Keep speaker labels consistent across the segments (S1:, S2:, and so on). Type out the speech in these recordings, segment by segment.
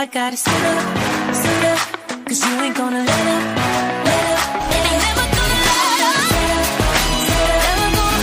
S1: I gotta sit up, 'cause you ain't gonna let up. And you never gonna let up. Never gonna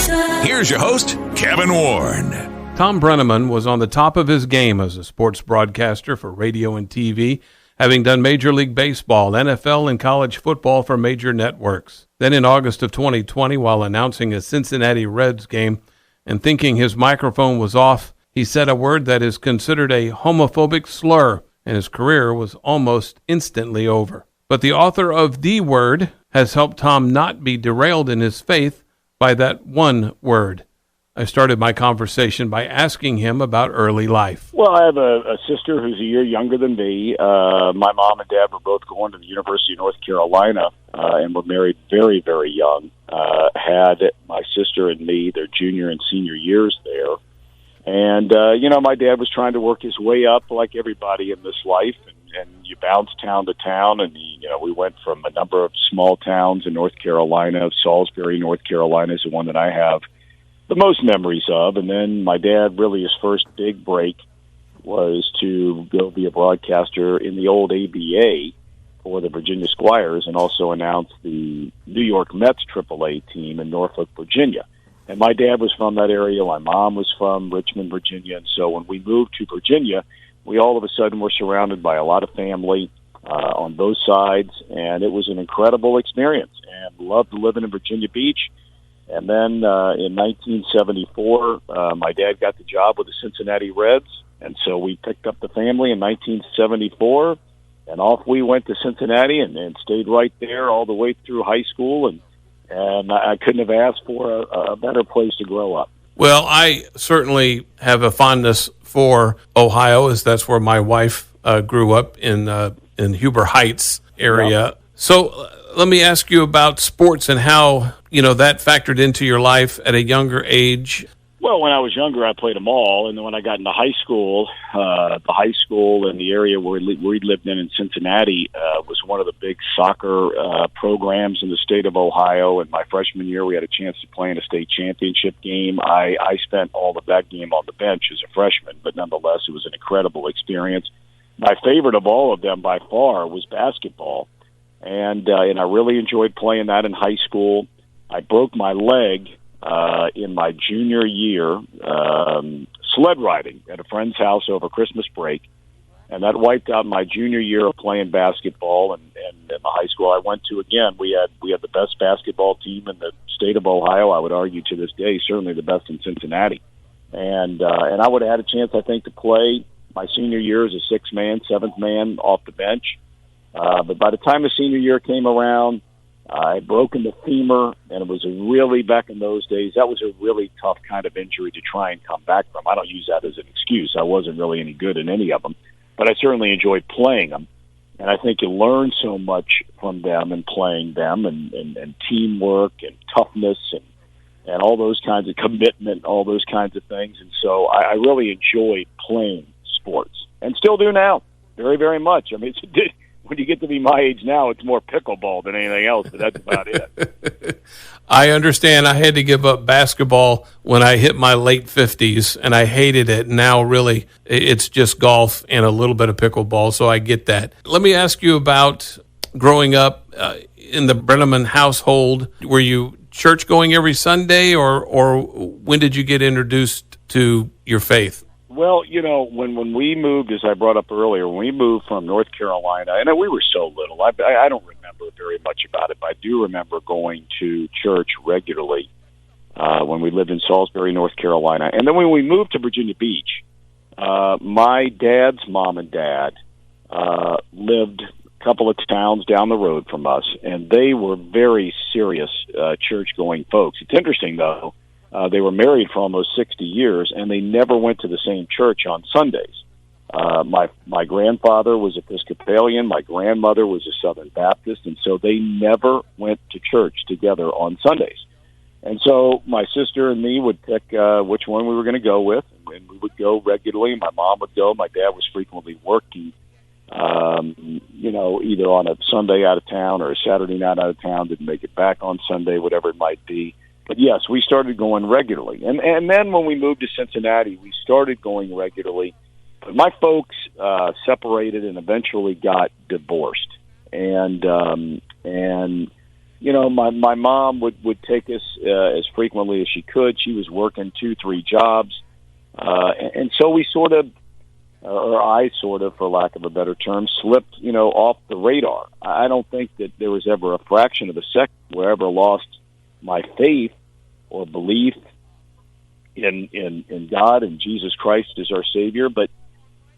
S1: fall.
S2: Here's your host, Kevin Warren.
S3: Thom Brennaman was on the top of his game as a sports broadcaster for radio and TV, having done Major League Baseball, NFL, and college football for major networks. Then in August of 2020, while announcing a Cincinnati Reds game and thinking his microphone was off, he said a word that is considered a homophobic slur, and his career was almost instantly over. But the author of The Word has helped Thom not be derailed in his faith by that one word. I started my conversation by asking him about early life.
S4: Well, I have a sister who's a year younger than me. My mom and dad were both going to the University of North Carolina and were married very, very young. Had my sister and me their junior and senior years there. And, my dad was trying to work his way up like everybody in this life, and you bounce town to town, and, we went from a number of small towns in North Carolina. Salisbury, North Carolina is the one that I have the most memories of. And then my dad, really his first big break was to go be a broadcaster in the old ABA for the Virginia Squires and also announce the New York Mets AAA team in Norfolk, Virginia. And my dad was from that area. My mom was from Richmond, Virginia. And so when we moved to Virginia, we all of a sudden were surrounded by a lot of family on both sides. And it was an incredible experience, and loved living in Virginia Beach. And then in 1974, my dad got the job with the Cincinnati Reds. And so we picked up the family in 1974, and off we went to Cincinnati and stayed right there all the way through high school. And I couldn't have asked for a better place to grow up.
S3: Well, I certainly have a fondness for Ohio, as that's where my wife grew up in Huber Heights area. Yeah. So let me ask you about sports and how, that factored into your life at a younger age.
S4: Well, when I was younger, I played them all. And then when I got into high school, the high school in the area where we lived in Cincinnati was one of the big soccer programs in the state of Ohio. And my freshman year, we had a chance to play in a state championship game. I spent all of that game on the bench as a freshman, but nonetheless, it was an incredible experience. My favorite of all of them by far was basketball. And I really enjoyed playing that in high school. I broke my leg in my junior year sled riding at a friend's house over Christmas break, and that wiped out my junior year of playing basketball. And in the high school I went to, again, we had the best basketball team in the state of Ohio. I would argue to this day, certainly the best in Cincinnati. And I would have had a chance, I think, to play my senior year as a sixth man, seventh man off the bench. But by the time the senior year came around, I had broken the femur, and it was back in those days, that was a really tough kind of injury to try and come back from. I don't use that as an excuse. I wasn't really any good in any of them, but I certainly enjoyed playing them. And I think you learn so much from them and playing them, and teamwork and toughness and all those kinds of commitment, all those kinds of things. And so I really enjoyed playing sports, and still do now, very, very much. I mean, when you get to be my age now, it's more pickleball than anything else, but that's about it.
S3: I understand. I had to give up basketball when I hit my late 50s, and I hated it. Now, really, it's just golf and a little bit of pickleball, so I get that. Let me ask you about growing up in the Brennaman household. Were you church going every Sunday, or when did you get introduced to your faith?
S4: Well, when we moved, as I brought up earlier, when we moved from North Carolina, and we were so little, I don't remember very much about it, but I do remember going to church regularly when we lived in Salisbury, North Carolina. And then when we moved to Virginia Beach, my dad's mom and dad lived a couple of towns down the road from us, and they were very serious church-going folks. It's interesting, though. They were married for almost 60 years, and they never went to the same church on Sundays. My grandfather was Episcopalian. My grandmother was a Southern Baptist, and so they never went to church together on Sundays. And so my sister and me would pick which one we were going to go with, and we would go regularly. My mom would go. My dad was frequently working, either on a Sunday out of town or a Saturday night out of town, didn't make it back on Sunday, whatever it might be. But yes, we started going regularly. And then when we moved to Cincinnati, we started going regularly. But my folks separated and eventually got divorced, and my mom would take us as frequently as she could. She was working 2-3 jobs, and so we sort of, or I sort of, for lack of a better term, slipped off the radar. I don't think that there was ever a fraction of a second where I ever lost my faith or belief in God and Jesus Christ as our Savior, but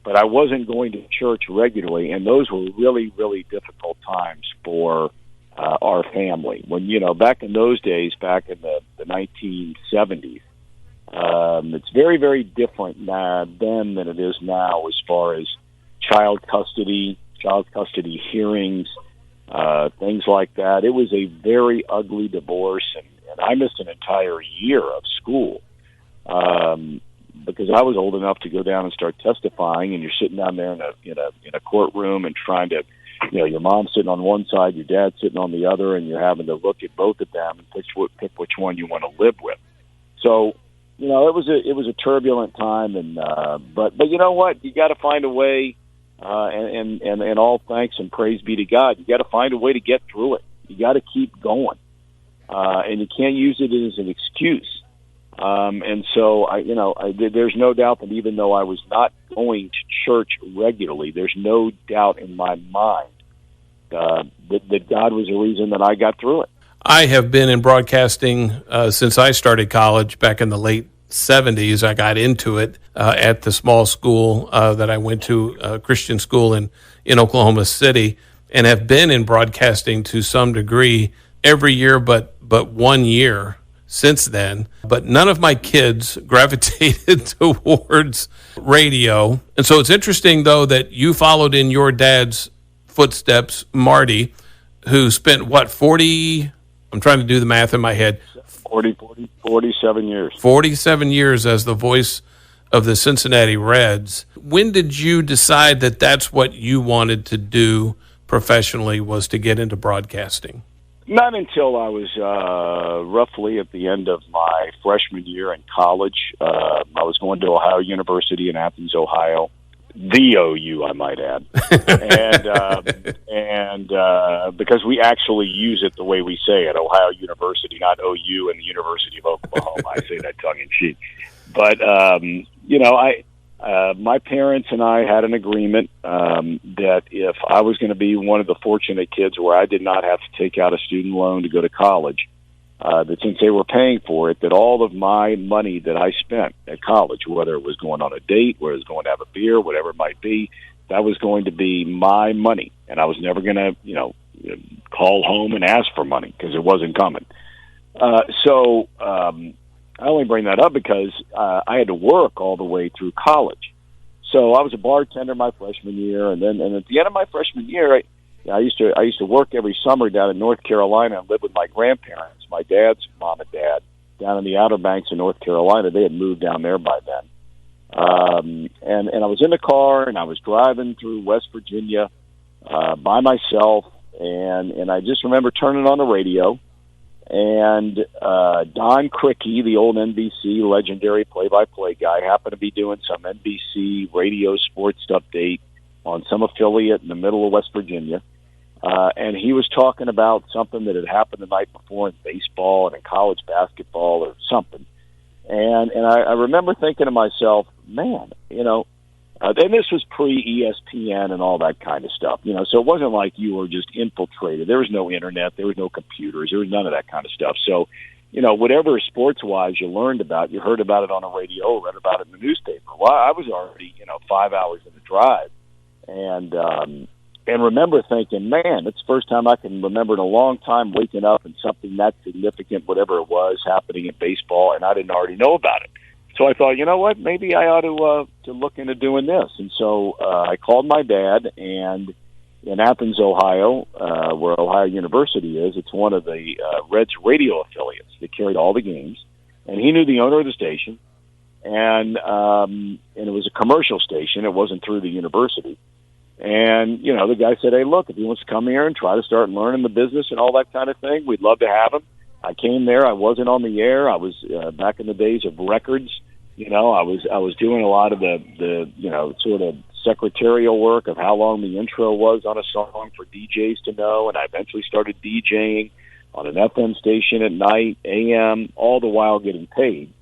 S4: I wasn't going to church regularly, and those were really, really difficult times for our family. When, back in those days, back in the 1970s, it's very, very different then than it is now as far as child custody hearings, things like that. It was a very ugly divorce, and I missed an entire year of school because I was old enough to go down and start testifying, and you're sitting down there in a courtroom and trying to, your mom's sitting on one side, your dad's sitting on the other, and you're having to look at both of them and pick which one you want to live with. So, it was a turbulent time, and but you know what? You got to find a way, and all thanks and praise be to God. You got to find a way to get through it. You got to keep going, and you can't use it as an excuse. And so there's no doubt that even though I was not going to church regularly, there's no doubt in my mind that God was the reason that I got through it.
S3: I have been in broadcasting since I started college back in the late 70s. I got into it at the small school that I went to, a Christian school in Oklahoma City, and have been in broadcasting to some degree every year but 1 year since then. But none of my kids gravitated towards radio. And so it's interesting, though, that you followed in your dad's footsteps, Marty, who spent, 40... I'm trying to do the math in my head.
S4: 47 years.
S3: 47 years as the voice of the Cincinnati Reds. When did you decide that that's what you wanted to do professionally, was to get into broadcasting?
S4: Not until I was roughly at the end of my freshman year in college. I was going to Ohio University in Athens, Ohio. The OU, I might add, and because we actually use it the way we say it, Ohio University, not OU and the University of Oklahoma. I say that tongue in cheek, but my parents and I had an agreement that if I was going to be one of the fortunate kids where I did not have to take out a student loan to go to college, that since they were paying for it, that all of my money that I spent at college, whether it was going on a date, whether it was going to have a beer, whatever it might be, that was going to be my money. And I was never going to, call home and ask for money because it wasn't coming. So I only bring that up because I had to work all the way through college. So I was a bartender my freshman year, and at the end of my freshman year, I used to work every summer down in North Carolina and live with my grandparents, my dad's mom and dad, down in the Outer Banks of North Carolina. They had moved down there by then. And I was in the car, and I was driving through West Virginia by myself, and I just remember turning on the radio, and Don Crickey, the old NBC legendary play-by-play guy, happened to be doing some NBC radio sports update on some affiliate in the middle of West Virginia. And he was talking about something that had happened the night before in baseball and in college basketball or something. And I remember thinking to myself, man, and this was pre-ESPN and all that kind of stuff, so it wasn't like you were just infiltrated. There was no internet. There was no computers. There was none of that kind of stuff. So, whatever sports-wise you learned about, you heard about it on the radio, read about it in the newspaper. Well, I was already, 5 hours in the drive. And remember thinking, man, it's the first time I can remember in a long time waking up and something that significant, whatever it was, happening in baseball, and I didn't already know about it. So I thought, you know what, maybe I ought to look into doing this. And so I called my dad, and in Athens, Ohio, where Ohio University is, it's one of the Reds radio affiliates that carried all the games. And he knew the owner of the station, and it was a commercial station. It wasn't through the university. And, the guy said, hey, look, if he wants to come here and try to start learning the business and all that kind of thing, we'd love to have him. I came there. I wasn't on the air. I was back in the days of records. I was doing a lot of the sort of secretarial work of how long the intro was on a song for DJs to know, and I eventually started DJing on an FM station at night, AM, all the while getting paid.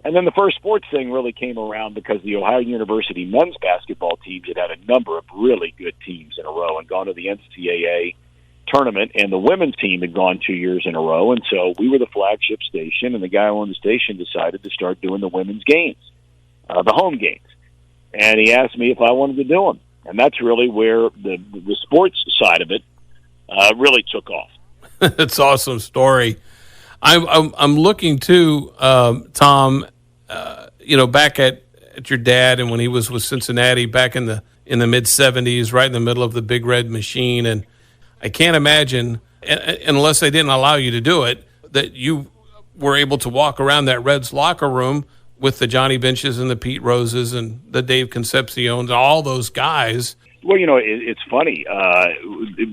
S4: And then the first sports thing really came around because the Ohio University men's basketball teams had a number of really good teams in a row and gone to the NCAA tournament, and the women's team had gone 2 years in a row, and so we were the flagship station, and the guy on the station decided to start doing the women's games, the home games. And he asked me if I wanted to do them. And that's really where the sports side of it really took off.
S3: It's an awesome story. I'm looking too, Thom, back at your dad and when he was with Cincinnati back in the mid-'70s, right in the middle of the Big Red Machine. And I can't imagine, unless they didn't allow you to do it, that you were able to walk around that Reds locker room with the Johnny Benches and the Pete Roses and the Dave Concepciones, all those guys.
S4: Well, it's funny.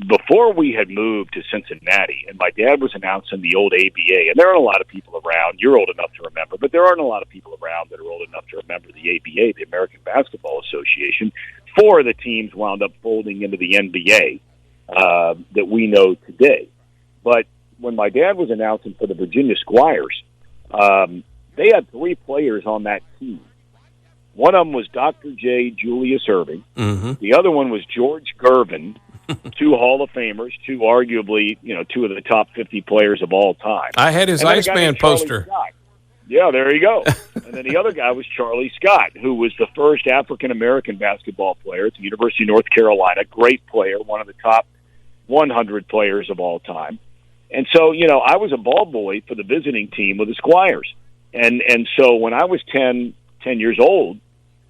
S4: Before we had moved to Cincinnati, and my dad was announcing the old ABA, and there aren't a lot of people around. You're old enough to remember, but there aren't a lot of people around that are old enough to remember the ABA, the American Basketball Association. 4 of the teams wound up folding into the NBA that we know today. But when my dad was announcing for the Virginia Squires, they had 3 players on that team. One of them was Dr. J. Julius Erving. Mm-hmm. The other one was George Gervin, 2 Hall of Famers, 2 arguably, 2 of the top 50 players of all time.
S3: I had his Iceman poster.
S4: Yeah, there you go. And then the other guy was Charlie Scott, who was the first African-American basketball player at the University of North Carolina. Great player, one of the top 100 players of all time. And so, I was a ball boy for the visiting team with the Squires. And so when I was 10 years old,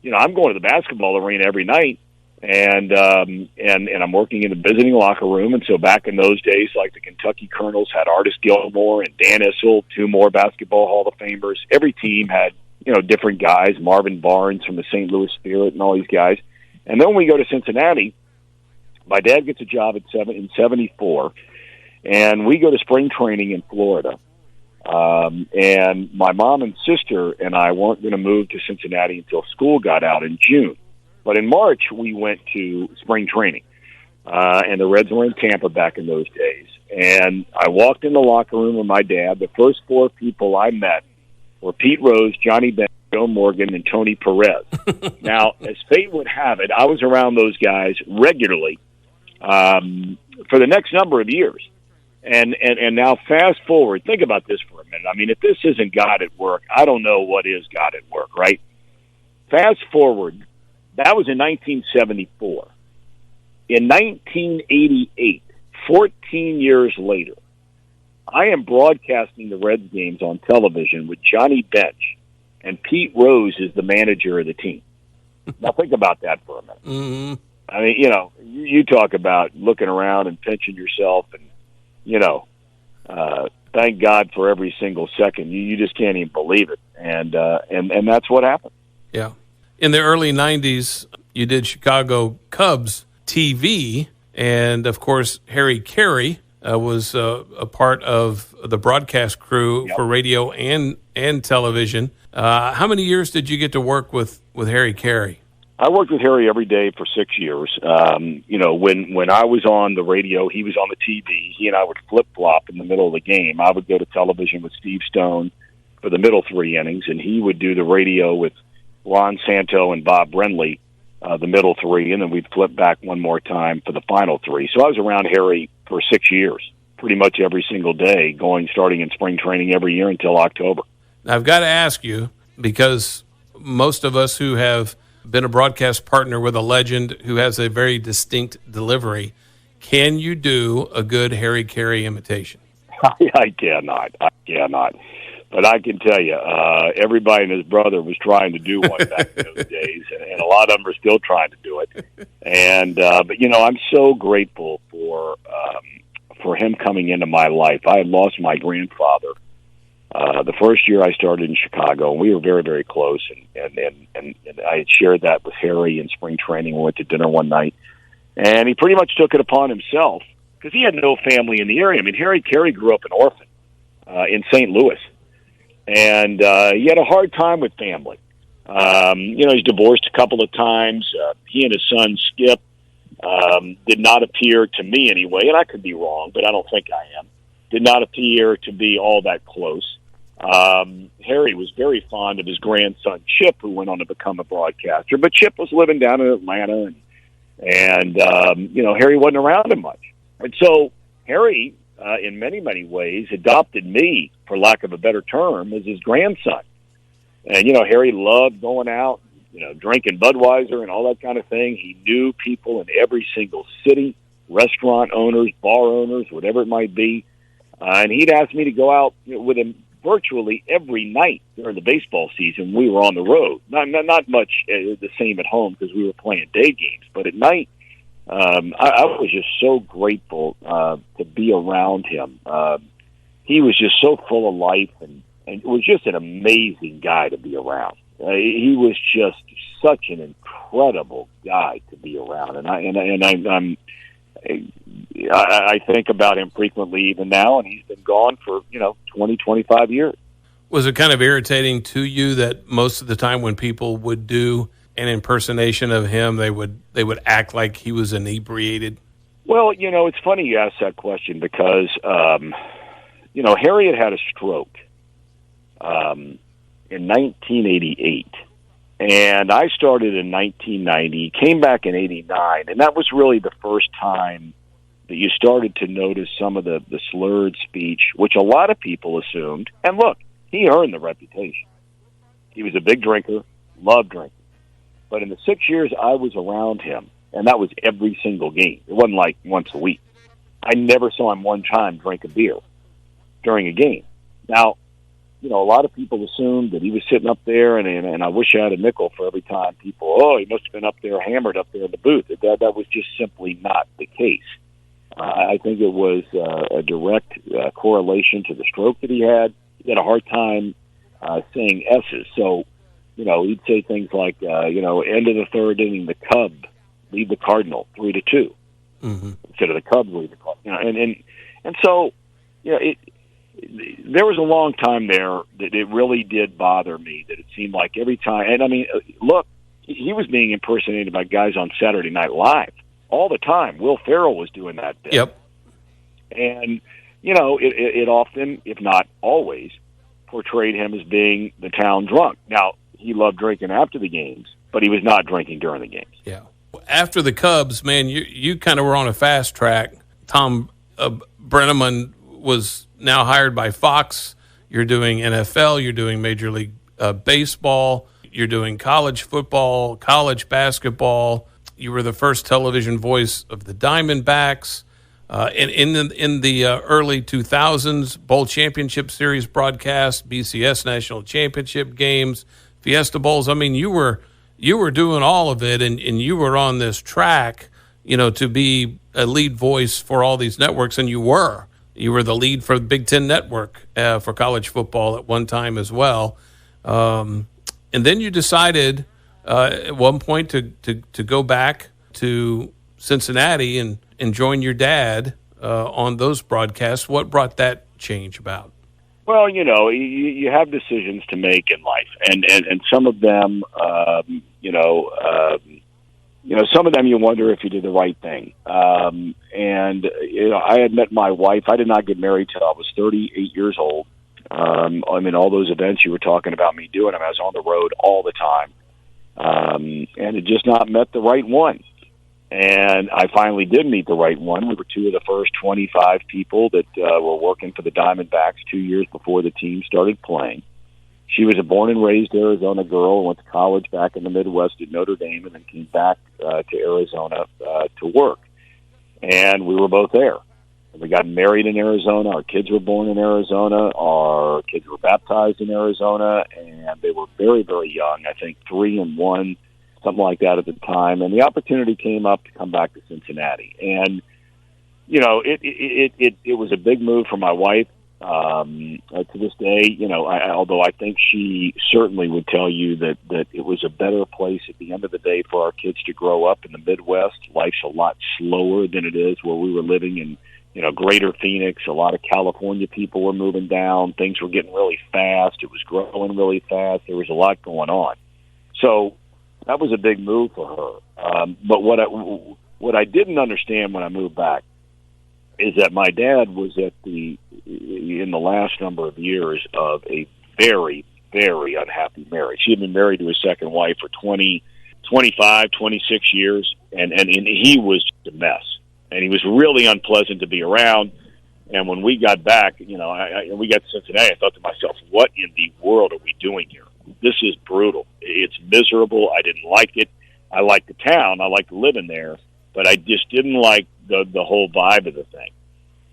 S4: I'm going to the basketball arena every night, and I'm working in the visiting locker room. And so back in those days, like the Kentucky Colonels had Artis Gilmore and Dan Issel, 2 more basketball Hall of Famers. Every team had, different guys, Marvin Barnes from the St. Louis Spirit and all these guys. And then when we go to Cincinnati, my dad gets a job in 74, and we go to spring training in Florida. And my mom and sister and I weren't going to move to Cincinnati until school got out in June. But in March, we went to spring training. And the Reds were in Tampa back in those days. And I walked in the locker room with my dad. The first 4 people I met were Pete Rose, Johnny Bench, Joe Morgan, and Tony Perez. Now, as fate would have it, I was around those guys regularly for the next number of years. And now fast forward, think about this for a minute. I mean, if this isn't God at work, I don't know what is God at work, right? Fast forward, that was in 1974. In 1988, 14 years later, I am broadcasting the Reds games on television with Johnny Bench, and Pete Rose is the manager of the team. Now think about that for a minute. Mm-hmm. I mean, you talk about looking around and pinching yourself and, thank God for every single second. You just can't even believe it. And that's what happened.
S3: Yeah. In the early 90s, you did Chicago Cubs TV. And, of course, Harry Carey was a part of the broadcast crew for radio and television. How many years did you get to work with Harry Carey?
S4: I worked with Harry every day for 6 years. When I was on the radio, he was on the TV. He and I would flip-flop in the middle of the game. I would go to television with Steve Stone for the middle 3 innings, and he would do the radio with Ron Santo and Bob Brenly, the middle 3, and then we'd flip back one more time for the final 3. So I was around Harry for 6 years, pretty much every single day, starting in spring training every year until October.
S3: Now, I've got to ask you, because most of us who have been a broadcast partner with a legend who has a very distinct delivery, can you do a good Harry Carey imitation?
S4: I cannot. But I can tell you, everybody and his brother was trying to do one back in those days, and a lot of them are still trying to do it. And but I'm so grateful for him coming into my life. I had lost my grandfather the first year I started in Chicago, and we were very, very close. And I had shared that with Harry in spring training. We went to dinner one night, and he pretty much took it upon himself because he had no family in the area. I mean, Harry Carey grew up an orphan in St. Louis. And he had a hard time with family. He's divorced a couple of times. He and his son, Skip, did not appear, to me anyway, and I could be wrong, but I don't think I am, did not appear to be all that close. Harry was very fond of his grandson, Chip, who went on to become a broadcaster, but Chip was living down in Atlanta, and Harry wasn't around him much. And so Harry, in many, many ways, adopted me, for lack of a better term, as his grandson. And, Harry loved going out, drinking Budweiser and all that kind of thing. He knew people in every single city, restaurant owners, bar owners, whatever it might be. And he'd ask me to go out with him virtually every night during the baseball season. We were on the road. Not much the same at home because we were playing day games. But at night, I was just so grateful to be around him. He was just so full of life and was just an amazing guy to be around. He was just such an incredible guy to be around, and I think about him frequently even now, and he's been gone for 20, 25 years.
S3: Was it kind of irritating to you that most of the time when people would do an impersonation of him, they would act like he was inebriated? Well,
S4: it's funny you ask that question because Harry had a stroke in 1988, and I started in 1990, came back in 89, and that was really the first time that you started to notice some of the slurred speech, which a lot of people assumed. And look, he earned the reputation. He was a big drinker, loved drinking. But in the 6 years I was around him, and that was every single game, it wasn't like once a week, I never saw him one time drink a beer during a game. Now, a lot of people assumed that he was sitting up there, and I wish I had a nickel for every time people, he must have been up there, hammered up there in the booth. That was just simply not the case. I think it was a direct correlation to the stroke that he had. He had a hard time saying S's. So, he'd say things like, end of the third inning, the Cub lead the Cardinal 3-2 instead of the Cubs lead the Cardinal. And so, there was a long time there that it really did bother me that it seemed like every time, and I mean, look, he was being impersonated by guys on Saturday Night Live all the time. Will Ferrell was doing that bit.
S3: Yep.
S4: And, it often, if not always, portrayed him as being the town drunk. Now, he loved drinking after the games, but he was not drinking during the games.
S3: Yeah. After the Cubs, man, you kind of were on a fast track. Thom Brennaman was now hired by Fox. You're doing NFL. You're doing Major League Baseball. You're doing college football, college basketball. You were the first television voice of the Diamondbacks. In the early 2000s, Bowl Championship Series broadcast, BCS National Championship games, Fiesta Bowls. I mean, you were doing all of it, and you were on this track, to be a lead voice for all these networks, and you were. You were the lead for the Big Ten Network for college football at one time as well. And then you decided at one point to go back to Cincinnati and join your dad on those broadcasts. What brought that change about?
S4: Well, you have decisions to make in life, and some of them, some of them you wonder if you did the right thing. I had met my wife. I did not get married till I was 38 years old. All those events you were talking about me doing, I was on the road all the time. And it just not met the right one. And I finally did meet the right one. We were two of the first 25 people that were working for the Diamondbacks 2 years before the team started playing. She was a born and raised Arizona girl, went to college back in the Midwest at Notre Dame, and then came back to Arizona to work. And we were both there. And we got married in Arizona. Our kids were born in Arizona. Our kids were baptized in Arizona, and they were very, very young. I think 3 and 1, something like that at the time. And the opportunity came up to come back to Cincinnati. And, it was a big move for my wife. To this day, although I think she certainly would tell you that it was a better place at the end of the day for our kids to grow up in the Midwest. Life's a lot slower than it is where we were living in, greater Phoenix. A lot of California people were moving down. Things were getting really fast. It was growing really fast. There was a lot going on. So that was a big move for her. But what I didn't understand when I moved back is that my dad was in the last number of years of a very, very unhappy marriage. He had been married to his second wife for 25, 26 years, and he was just a mess. And he was really unpleasant to be around. And when we got back, we got to Cincinnati, I thought to myself, what in the world are we doing here? This is brutal. It's miserable. I didn't like it. I liked the town. I liked living there. But I just didn't like the whole vibe of the thing.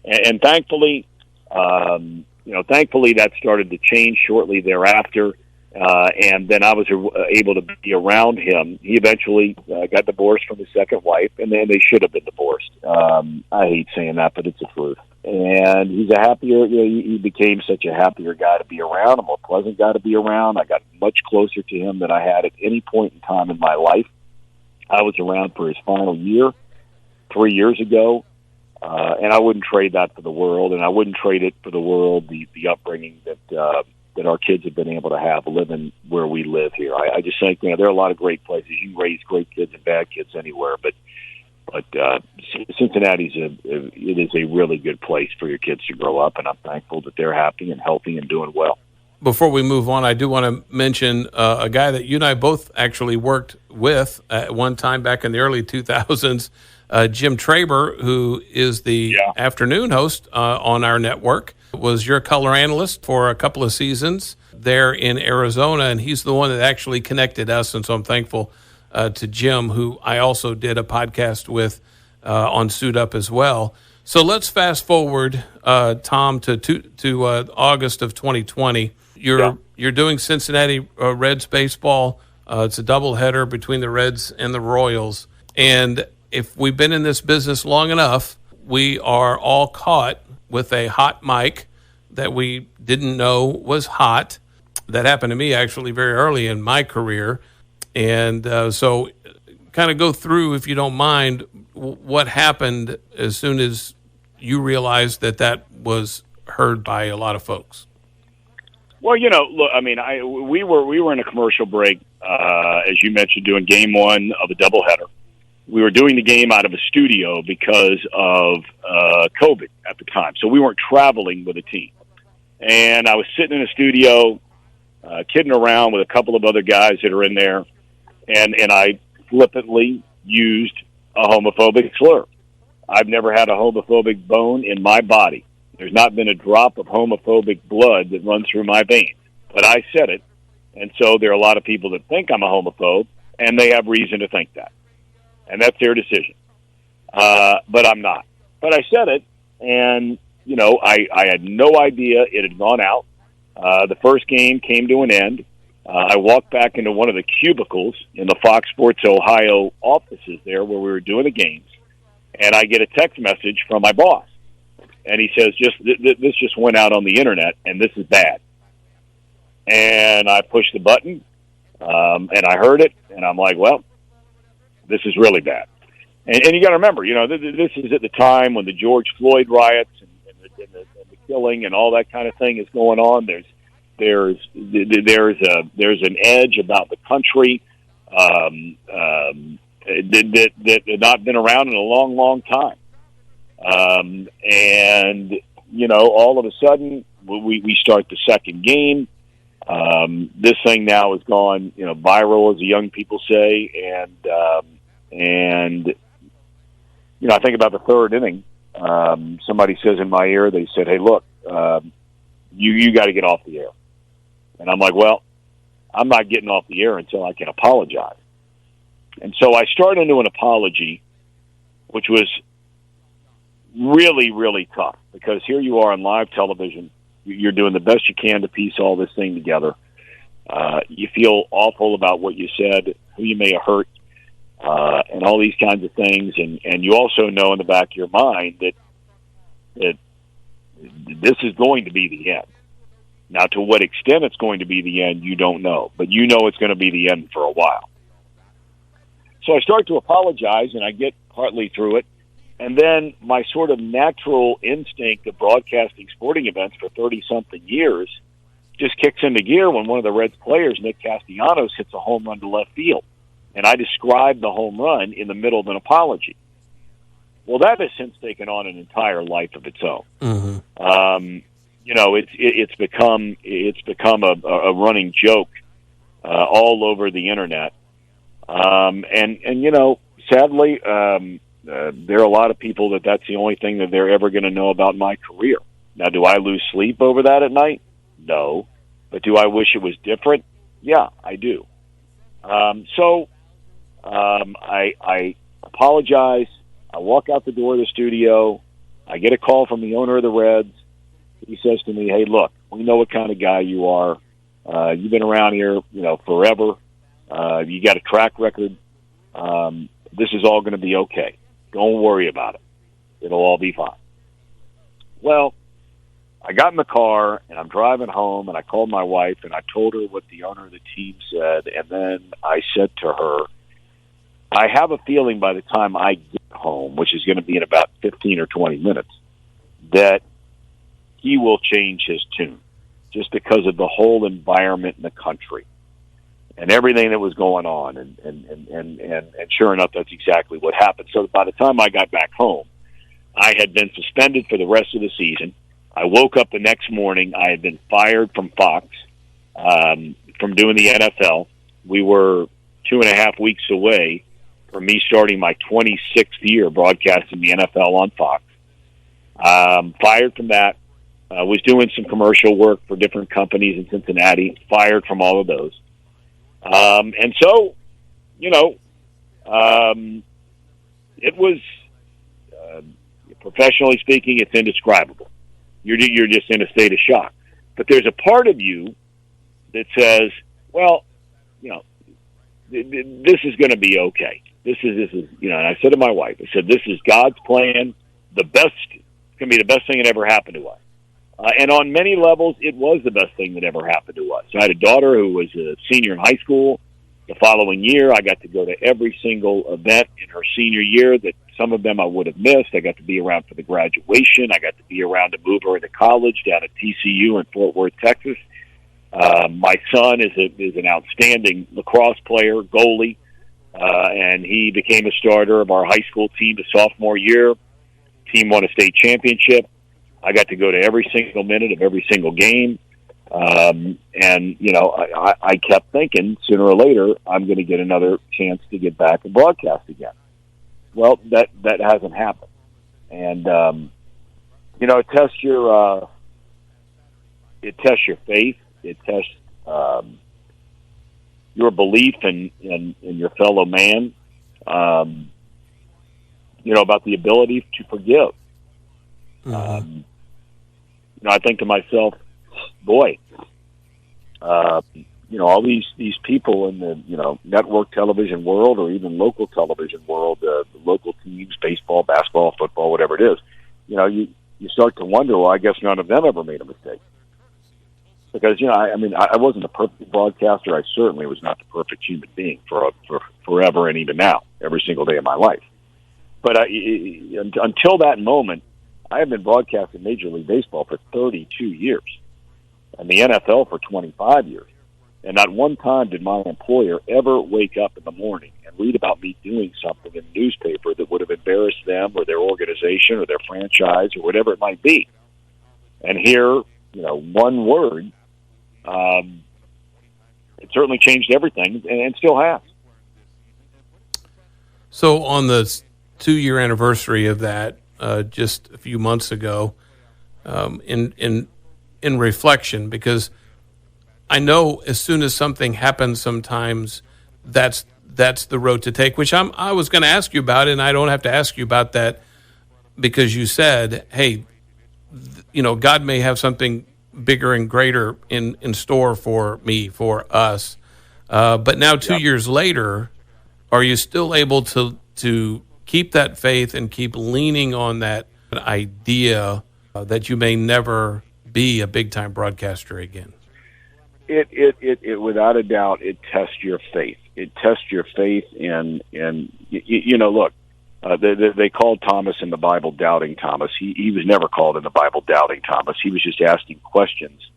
S4: And thankfully, that started to change shortly thereafter. And then I was able to be around him. He eventually got divorced from his second wife, and then they should have been divorced. I hate saying that, but it's the truth. And he's a happier, he became such a happier guy to be around, a more pleasant guy to be around. I got much closer to him than I had at any point in time in my life. I was around for his final year 3 years ago, and I wouldn't trade that for the world, and I wouldn't trade it for the world, the upbringing that our kids have been able to have living where we live here. I just think, there are a lot of great places. You can raise great kids and bad kids anywhere, but Cincinnati's it is a really good place for your kids to grow up, and I'm thankful that they're happy and healthy and doing well.
S3: Before we move on, I do want to mention a guy that you and I both actually worked with at one time back in the early 2000s, Jim Traber, who is the afternoon host on our network, was your color analyst for a couple of seasons there in Arizona, and he's the one that actually connected us, and so I'm thankful to Jim, who I also did a podcast with on Suit Up as well. So let's fast forward, Tom, to August of 2020. You're doing Cincinnati Reds baseball. It's a doubleheader between the Reds and the Royals. And if we've been in this business long enough, we are all caught with a hot mic that we didn't know was hot. That happened to me actually very early in my career. And so kind of go through, if you don't mind, what happened as soon as you realized that was heard by a lot of folks.
S4: Well, look, I mean, we were in a commercial break, as you mentioned, doing game one of a doubleheader. We were doing the game out of a studio because of COVID at the time, so we weren't traveling with a team. And I was sitting in a studio, kidding around with a couple of other guys that are in there, and I flippantly used a homophobic slur. I've never had a homophobic bone in my body. There's not been a drop of homophobic blood that runs through my veins. But I said it, and so there are a lot of people that think I'm a homophobe, and they have reason to think that. And that's their decision. But I'm not. But I said it, and, I had no idea it had gone out. The first game came to an end. I walked back into one of the cubicles in the Fox Sports Ohio offices there where we were doing the games, and I get a text message from my boss. And he says, this just went out on the internet, and this is bad. And I pushed the button, and I heard it, and I'm like, well, this is really bad. And you got to remember, this is at the time when the George Floyd riots and the killing and all that kind of thing is going on. There's an edge about the country that had not been around in a long, long time. And all of a sudden we start the second game. This thing now has gone, viral, as the young people say. And I think about the third inning. Somebody says in my ear, they said, "Hey, look, you got to get off the air." And I'm like, well, I'm not getting off the air until I can apologize. And so I started into an apology, which was really, really tough, because here you are on live television. You're doing the best you can to piece all this thing together. You feel awful about what you said, who you may have hurt, and all these kinds of things. And you also know in the back of your mind that this is going to be the end. Now, to what extent it's going to be the end, you don't know. But you know it's going to be the end for a while. So I start to apologize, and I get partly through it. And then my sort of natural instinct of broadcasting sporting events for 30-something years just kicks into gear when one of the Reds players, Nick Castellanos, hits a home run to left field. And I described the home run in the middle of an apology. Well, that has since taken on an entire life of its own.
S3: Mm-hmm.
S4: It's become a running joke all over the internet. Sadly, there are a lot of people that's the only thing that they're ever going to know about my career. Now, do I lose sleep over that at night? No. But do I wish it was different? Yeah, I do. I apologize. I walk out the door of the studio. I get a call from the owner of the Reds. He says to me, "Hey, look, we know what kind of guy you are. You've been around here, forever. You got a track record. This is all going to be okay. Don't worry about it. It'll all be fine." Well, I got in the car, and I'm driving home, and I called my wife, and I told her what the owner of the team said, and then I said to her, I have a feeling by the time I get home, which is going to be in about 15 or 20 minutes, that he will change his tune just because of the whole environment in the country and everything that was going on. And sure enough, that's exactly what happened. So by the time I got back home, I had been suspended for the rest of the season. I woke up the next morning. I had been fired from Fox from doing the NFL. We were 2.5 weeks away from me starting my 26th year broadcasting the NFL on Fox. Fired from that. Was doing some commercial work for different companies in Cincinnati. Fired from all of those. It was, professionally speaking, it's indescribable. You're just in a state of shock. But there's a part of you that says, well, this is going to be okay. This is, and I said to my wife, I said, this is God's plan. It's going to be the best thing that ever happened to us. And on many levels, it was the best thing that ever happened to us. I had a daughter who was a senior in high school. The following year, I got to go to every single event in her senior year that some of them I would have missed. I got to be around for the graduation. I got to be around to move her into college down at TCU in Fort Worth, Texas. My son is an outstanding lacrosse player, goalie, and he became a starter of our high school team the sophomore year. Team won a state championship. I got to go to every single minute of every single game. I kept thinking sooner or later I'm going to get another chance to get back and broadcast again. Well, that hasn't happened. And, it tests your faith. It tests, your belief in your fellow man, about the ability to forgive.
S3: Mm-hmm.
S4: I think to myself, boy, all these people in the, network television world or even local television world, the local teams, baseball, basketball, football, whatever it is, you start to wonder, well, I guess none of them ever made a mistake. Because, I wasn't a perfect broadcaster. I certainly was not the perfect human being for forever and even now, every single day of my life. But until that moment, I have been broadcasting Major League Baseball for 32 years and the NFL for 25 years. And not one time did my employer ever wake up in the morning and read about me doing something in the newspaper that would have embarrassed them or their organization or their franchise or whatever it might be. And here, one word, it certainly changed everything and still has.
S3: So on the 2-year anniversary of that, just a few months ago, in reflection, because I know as soon as something happens, sometimes that's the road to take. Which I was going to ask you about, and I don't have to ask you about that because you said, "Hey, God may have something bigger and greater in store for me, for us." But now, 2 years later, are you still able to keep that faith and keep leaning on that idea that you may never be a big-time broadcaster again?
S4: It without a doubt, it tests your faith. It tests your faith in look, they called Thomas in the Bible Doubting Thomas. He was never called in the Bible Doubting Thomas. He was just asking questions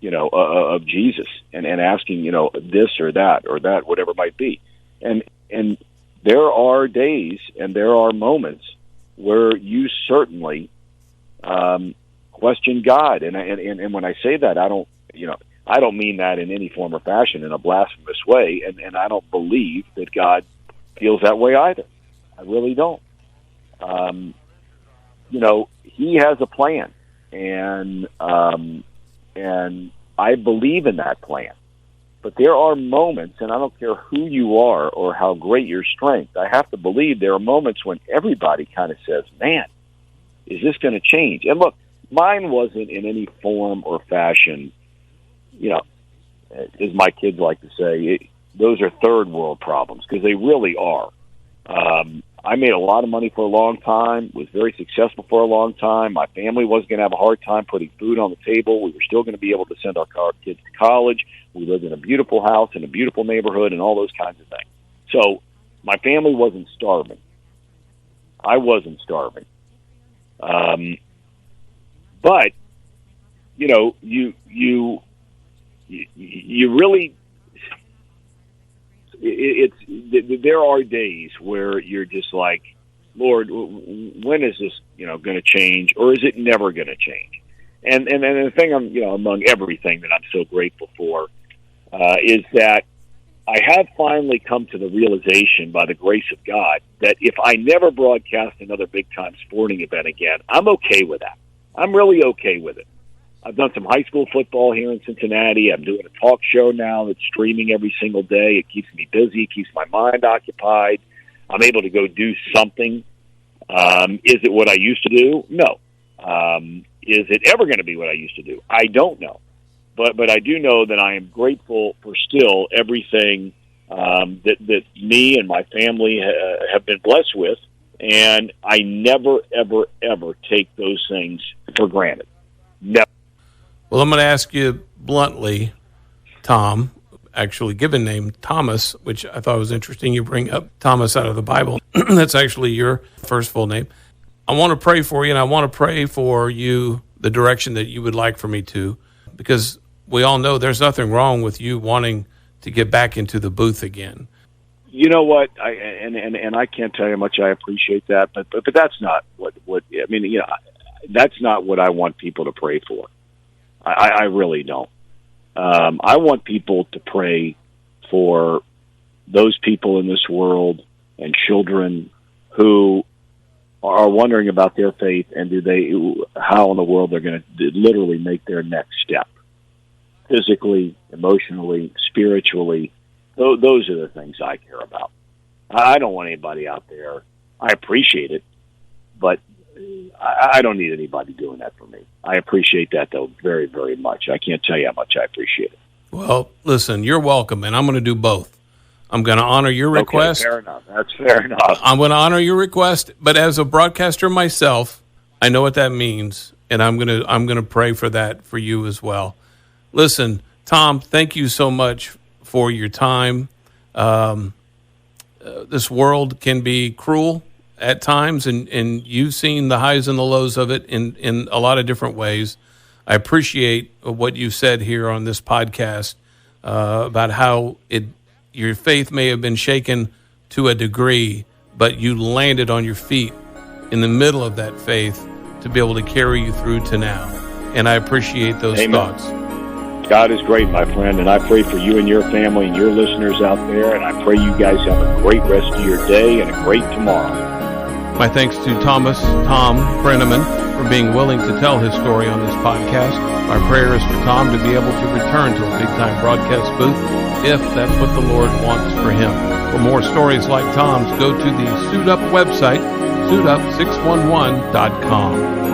S4: of Jesus and asking, this or that, whatever it might be. And there are days and there are moments where you certainly question God. And when I say that, I don't mean that in any form or fashion in a blasphemous way. And I don't believe that God feels that way either. I really don't. He has a plan, and I believe in that plan. But there are moments, and I don't care who you are or how great your strength, I have to believe there are moments when everybody kind of says, man, is this going to change? And look, mine wasn't in any form or fashion, as my kids like to say, those are third world problems, because they really are. I made a lot of money for a long time, was very successful for a long time. My family wasn't going to have a hard time putting food on the table. We were still going to be able to send our kids to college. We lived in a beautiful house in a beautiful neighborhood and all those kinds of things. So my family wasn't starving. I wasn't starving. But, you really... there are days where you're just like, Lord, when is this, going to change, or is it never going to change? And the thing among everything that I'm so grateful for is that I have finally come to the realization, by the grace of God, that if I never broadcast another big time sporting event again, I'm okay with that. I'm really okay with it. I've done some high school football here in Cincinnati. I'm doing a talk show now that's streaming every single day. It keeps me busy, keeps my mind occupied. I'm able to go do something. Is it what I used to do? No. Is it ever going to be what I used to do? I don't know. But I do know that I am grateful for still everything that me and my family have been blessed with, and I never, ever, ever take those things for granted. Never.
S3: Well, I'm going to ask you bluntly, Thom, actually given name Thomas, which I thought was interesting. You bring up Thomas out of the Bible. That's actually your first full name. I want to pray for you, and I want to pray for you the direction that you would like for me to, because we all know there's nothing wrong with you wanting to get back into the booth again.
S4: You know what? I can't tell you how much I appreciate that, but that's not what I mean. That's not what I want people to pray for. I really don't. I want people to pray for those people in this world and children who are wondering about their faith and how in the world they're going to literally make their next step, physically, emotionally, spiritually. Those are the things I care about. I don't want anybody out there. I appreciate it, but I don't need anybody doing that for me. I appreciate that, though, very, very much. I can't tell you how much I appreciate it.
S3: Well, listen, you're welcome, and I'm going to do both. I'm going to honor your request.
S4: Okay, fair enough. That's fair enough.
S3: I'm going to honor your request, but as a broadcaster myself, I know what that means, and I'm going to pray for that for you as well. Listen, Thom, thank you so much for your time. This world can be cruel at times, and you've seen the highs and the lows of it in a lot of different ways. I appreciate what you said here on this podcast about how your faith may have been shaken to a degree, but you landed on your feet in the middle of that faith to be able to carry you through to now. And I appreciate those thoughts.
S4: God is great, my friend, and I pray for you and your family and your listeners out there, and I pray you guys have a great rest of your day and a great tomorrow.
S3: My thanks to Thom Brennaman for being willing to tell his story on this podcast. My prayer is for Thom to be able to return to a big-time broadcast booth if that's what the Lord wants for him. For more stories like Thom's, go to the Suit Up website, suitup611.com.